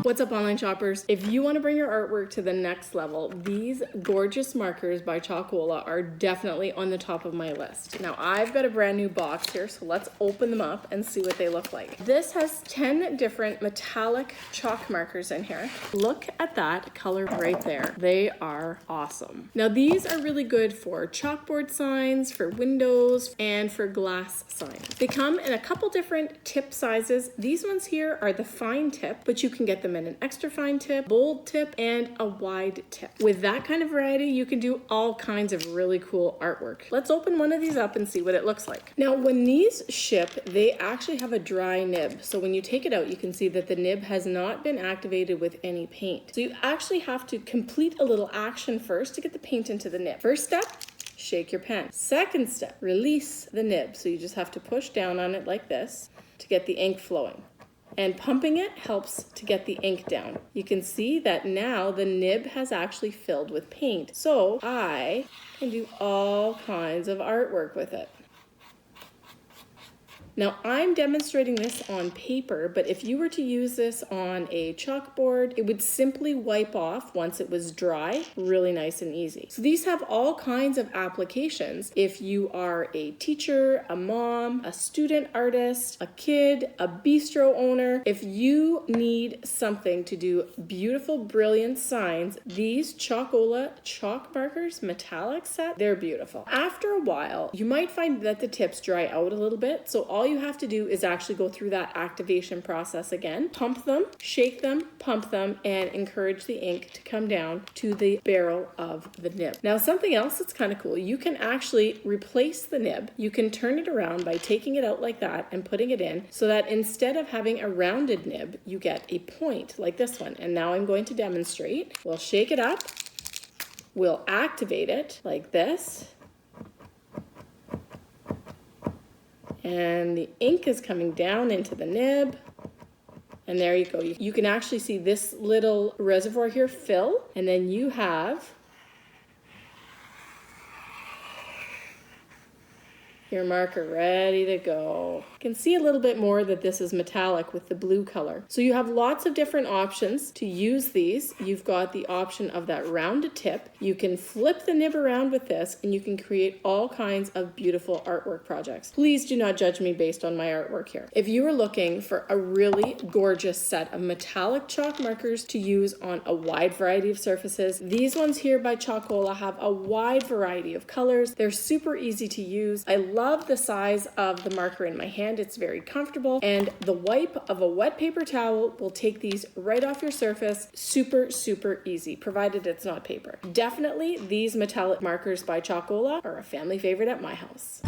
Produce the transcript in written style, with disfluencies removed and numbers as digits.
What's up, online shoppers? If you want to bring your artwork to the next level, these gorgeous markers by Chalkola are definitely on the top of my list. Now, I've got a brand new box here, so let's open them up and see what they look like. This has 10 different metallic chalk markers in here. Look at that color right there. They are awesome. Now, these are really good for chalkboard signs, for windows, and for glass signs. They come in a couple different tip sizes. These ones here are the fine tip, but you can get them in an extra fine tip, bold tip, and a wide tip. With that kind of variety, you can do all kinds of really cool artwork. Let's open one of these up and see what it looks like. Now, when these ship, they actually have a dry nib. So when you take it out, you can see that the nib has not been activated with any paint. So you actually have to complete a little action first to get the paint into the nib. First step, shake your pen. Second step, release the nib. So you just have to push down on it like this to get the ink flowing. And pumping it helps to get the ink down. You can see that now the nib has actually filled with paint. So I can do all kinds of artwork with it. Now, I'm demonstrating this on paper, but if you were to use this on a chalkboard, it would simply wipe off once it was dry, really nice and easy. So these have all kinds of applications. If you are a teacher, a mom, a student artist, a kid, a bistro owner, if you need something to do beautiful, brilliant signs, these Chalkola chalk markers, metallic set, they're beautiful. After a while, you might find that the tips dry out a little bit, so all you have to do is actually go through that activation process again. Pump them, shake them, pump them, and encourage the ink to come down to the barrel of the nib. Now, something else that's kind of cool, you can actually replace the nib. You can turn it around by taking it out like that and putting it in, so that instead of having a rounded nib, you get a point like this one. And now I'm going to demonstrate. We'll shake it up. We'll activate it like this. And the ink is coming down into the nib. And there you go. You can actually see this little reservoir here fill. And then you have your marker ready to go. You can see a little bit more that this is metallic with the blue color. So you have lots of different options to use these. You've got the option of that rounded tip. You can flip the nib around with this, and you can create all kinds of beautiful artwork projects. Please do not judge me based on my artwork here. If you are looking for a really gorgeous set of metallic chalk markers to use on a wide variety of surfaces, these ones here by Chalkola have a wide variety of colors. They're super easy to use. I love the size of the marker in my hand. It's very comfortable, and the wipe of a wet paper towel will take these right off your surface. Super, super easy, provided it's not paper. Definitely, these metallic markers by Chalkola are a family favorite at my house.